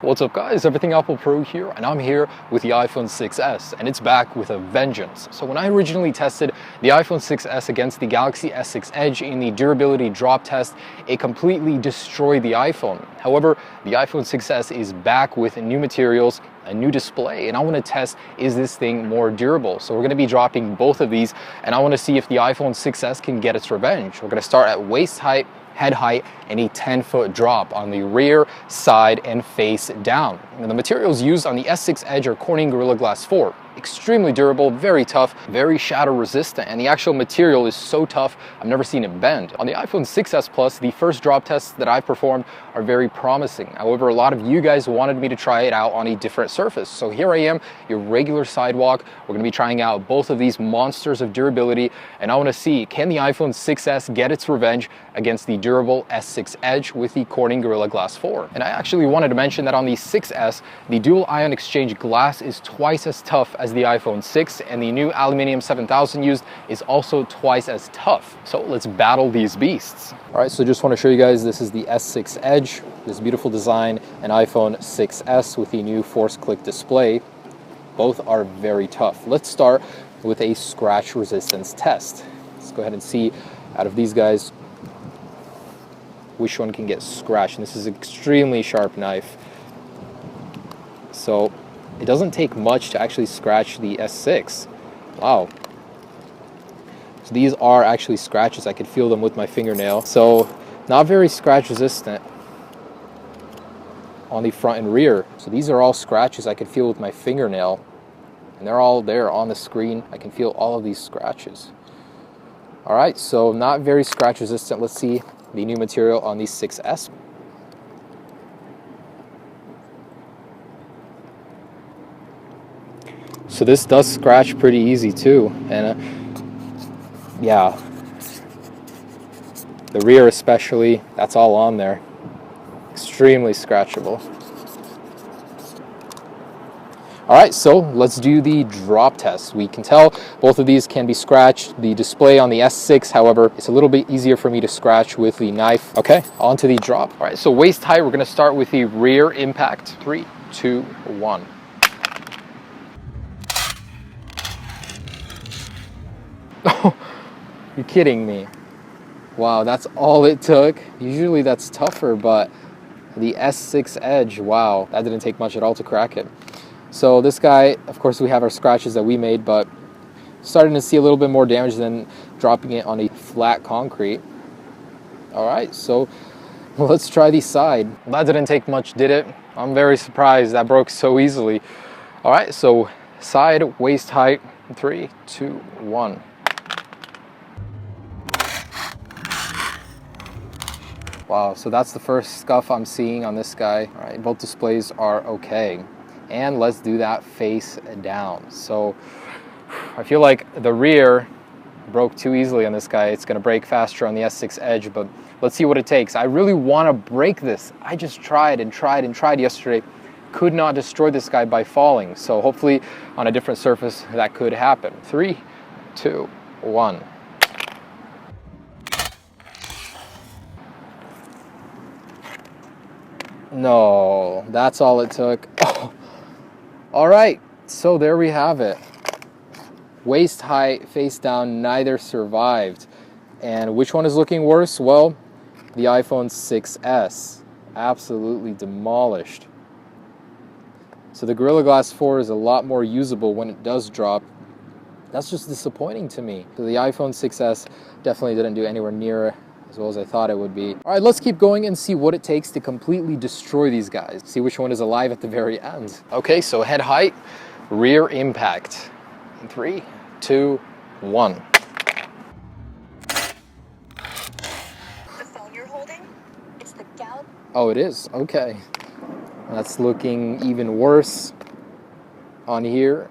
What's up guys, Everything Apple Pro here, and I'm here with the iPhone 6s, and it's back with a vengeance. So when I originally tested the iPhone 6s against the Galaxy S6 Edge in the durability drop test, it completely destroyed the iPhone. However, the iPhone 6s is back with new materials, a new display, and I want to test, is this thing more durable? So we're going to be dropping both of these, and I want to see if the iPhone 6s can get its revenge. We're going to start at waist height, head height, and a 10-foot drop on the rear, side, and face down. And the materials used on the S6 Edge are Corning Gorilla Glass 4. Extremely durable, very tough, very shatter resistant, and the actual material is so tough I've never seen it bend. On the iPhone 6s Plus, the first drop tests that I've performed are very promising. However, a lot of you guys wanted me to try it out on a different surface. So here I am, your regular sidewalk. We're going to be trying out both of these monsters of durability, and I want to see, can the iPhone 6s get its revenge against the durable S6 Edge with the Corning Gorilla Glass 4? And I actually wanted to mention that on the 6s, the dual ion exchange glass is twice as tough as the iPhone 6, and the new Aluminium 7000 used is also twice as tough. So let's battle these beasts. All right, so just want to show you guys, this is the S6 Edge, this beautiful design, and iPhone 6s with the new force click display. Both are very tough. Let's start with a scratch resistance test. Let's go ahead and see, out of these guys, which one can get scratched. And this is an extremely sharp knife. So it doesn't take much to actually scratch the S6. Wow. So these are actually scratches. I could feel them with my fingernail. So not very scratch resistant on the front and rear. So these are all scratches I could feel with my fingernail. And they're all there on the screen. I can feel all of these scratches. All right, so not very scratch resistant. Let's see the new material on the 6s. So this does scratch pretty easy too, and yeah, the rear especially, that's all on there. Extremely scratchable. All right, so let's do the drop test. We can tell both of these can be scratched. The display on the S6, however, it's a little bit easier for me to scratch with the knife. Okay, on to the drop. All right, so waist height, we're gonna start with the rear impact. 3, 2, 1. Oh, you're kidding me. Wow, that's all it took. Usually that's tougher, but the S6 Edge, wow, that didn't take much at all to crack it. So this guy, of course, we have our scratches that we made, but starting to see a little bit more damage than dropping it on a flat concrete. All right, so let's try the side. That didn't take much, did it? I'm very surprised that broke so easily. All right, so side, waist height, 3, 2, 1. Wow, so that's the first scuff I'm seeing on this guy. All right, both displays are okay. And let's do that face down. So I feel like the rear broke too easily on this guy. It's gonna break faster on the S6 Edge, but let's see what it takes. I really wanna break this. I just tried and tried and tried yesterday. Could not destroy this guy by falling. So hopefully on a different surface that could happen. 3, 2, 1. No, that's all it took. Oh. All right, so there we have it. Waist height, face down, neither survived. And which one is looking worse? Well, the iPhone 6s. Absolutely demolished. So the Gorilla Glass 4 is a lot more usable when it does drop. That's just disappointing to me. So the iPhone 6s definitely didn't do anywhere near as well as I thought it would be. All right, let's keep going and see what it takes to completely destroy these guys. See which one is alive at the very end. Okay, so head height, rear impact. 3, 2, 1. The phone you're holding? It's the Galaxy. Oh, it is? Okay. That's looking even worse on here.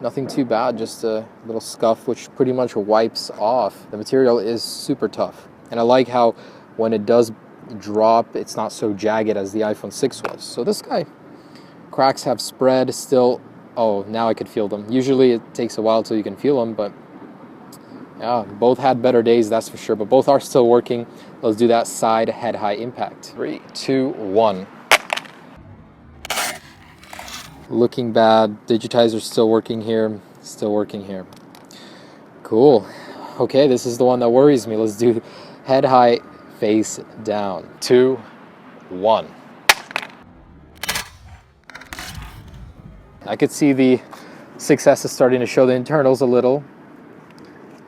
Nothing too bad, just a little scuff which pretty much wipes off. The material is super tough. And I like how when it does drop, it's not so jagged as the iPhone 6 was. So this guy, cracks have spread still. Oh, now I could feel them. Usually it takes a while till you can feel them, but yeah, both had better days, that's for sure. But both are still working. Let's do that side head high impact. 3, 2, 1. looking bad. Digitizer's still working here, still working here. Cool. Okay, this is the one that worries me. Let's do head height, face down. 2, 1. I could see the 6S is starting to show the internals a little.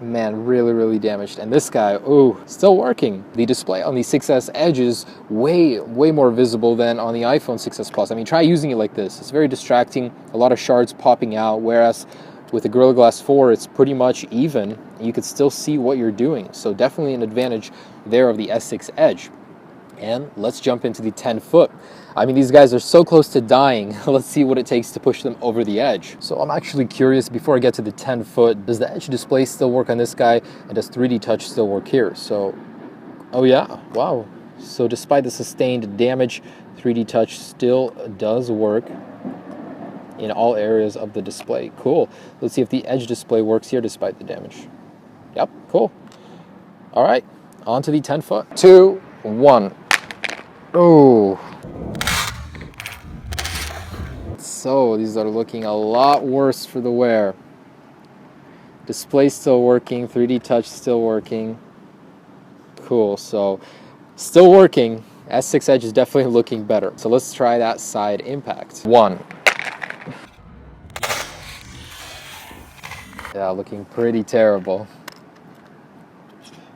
Man, really damaged. And this guy, ooh, still working. The display on the 6S Edge is way more visible than on the iPhone 6S Plus. I mean, try using it like this. It's very distracting, a lot of shards popping out, whereas with the Gorilla Glass 4, it's pretty much even. You could still see what you're doing. So definitely an advantage there of the S6 Edge. And let's jump into the 10-foot. I mean, these guys are so close to dying. Let's see what it takes to push them over the edge. So I'm actually curious, before I get to the 10-foot, does the Edge display still work on this guy? And does 3D Touch still work here? So, oh yeah, wow. So despite the sustained damage, 3D Touch still does work in all areas of the display. Cool. Let's see if the Edge display works here despite the damage. Yep, cool. All right, on to the 10-foot. 2, 1. Oh. So these are looking a lot worse for the wear. Display still working, 3D Touch still working. Cool, so still working. S6 Edge is definitely looking better. So let's try that side impact. 1. Yeah, looking pretty terrible.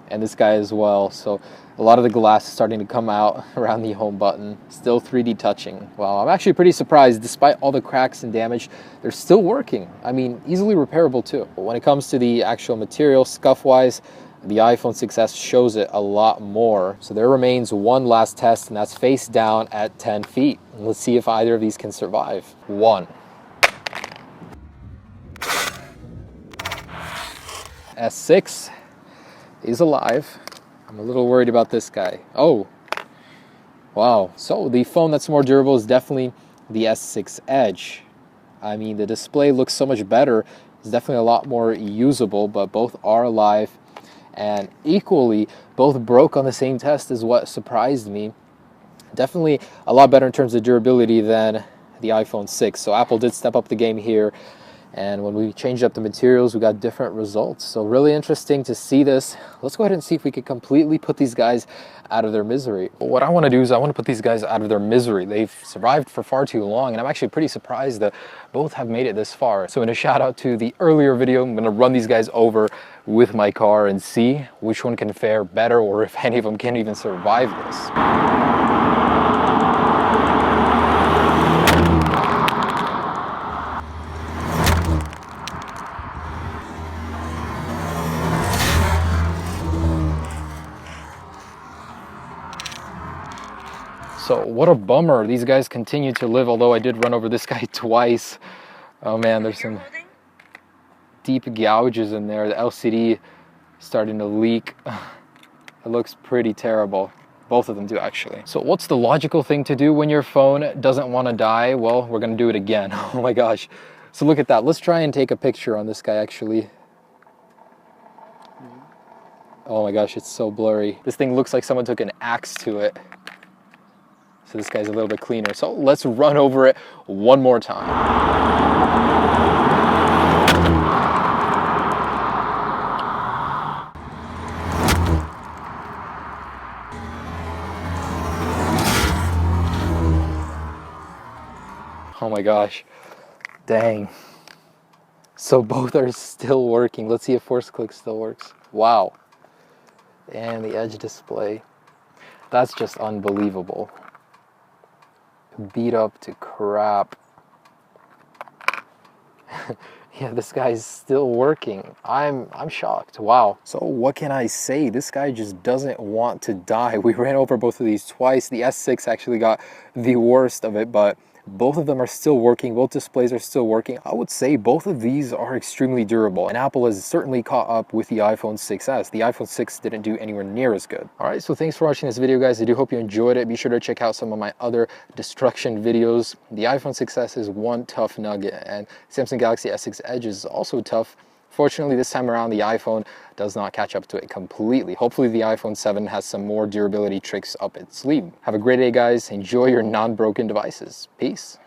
And this guy as well. So a lot of the glass is starting to come out around the home button. Still 3D touching. Well, I'm actually pretty surprised. Despite all the cracks and damage, they're still working. I mean, easily repairable too. But when it comes to the actual material, scuff-wise, the iPhone 6S shows it a lot more. So there remains one last test, and that's face down at 10 feet. And let's see if either of these can survive. 1. S6 is alive. I'm a little worried about this guy. Oh, wow. So the phone that's more durable is definitely the S6 Edge. I mean, the display looks so much better. It's definitely a lot more usable, but both are alive. And equally, both broke on the same test is what surprised me. Definitely a lot better in terms of durability than the iPhone 6. So Apple did step up the game here. And when we changed up the materials, we got different results. So really interesting to see this. Let's go ahead and see if we could completely put these guys out of their misery. What I want to do is I want to put these guys out of their misery. They've survived for far too long, and I'm actually pretty surprised that both have made it this far. So in a shout out to the earlier video, I'm going to run these guys over with my car and see which one can fare better, or if any of them can even survive this. So what a bummer. These guys continue to live, although I did run over this guy twice. Oh man, there's some deep gouges in there. The LCD starting to leak. It looks pretty terrible. Both of them do, actually. So what's the logical thing to do when your phone doesn't want to die? Well, we're going to do it again. Oh my gosh. So look at that. Let's try and take a picture on this guy, actually. Oh my gosh, it's so blurry. This thing looks like someone took an axe to it. So this guy's a little bit cleaner. So let's run over it one more time. Oh my gosh. Dang. So both are still working. Let's see if force click still works. Wow. And the Edge display. That's just unbelievable. Beat up to crap. Yeah, this guy's still working. I'm shocked. Wow. So what can I say? This guy just doesn't want to die. We ran over both of these twice. The S6 actually got the worst of it, but both of them are still working. Both displays are still working. I would say both of these are extremely durable, and Apple has certainly caught up with the iPhone 6S. The iPhone 6 didn't do anywhere near as good. All right, so thanks for watching this video, guys. I do hope you enjoyed it. Be sure to check out some of my other destruction videos. The iPhone 6S is one tough nugget, and Samsung Galaxy S6 Edge is also tough. Fortunately, this time around, the iPhone does not catch up to it completely. Hopefully, the iPhone 7 has some more durability tricks up its sleeve. Have a great day, guys. Enjoy your non-broken devices. Peace.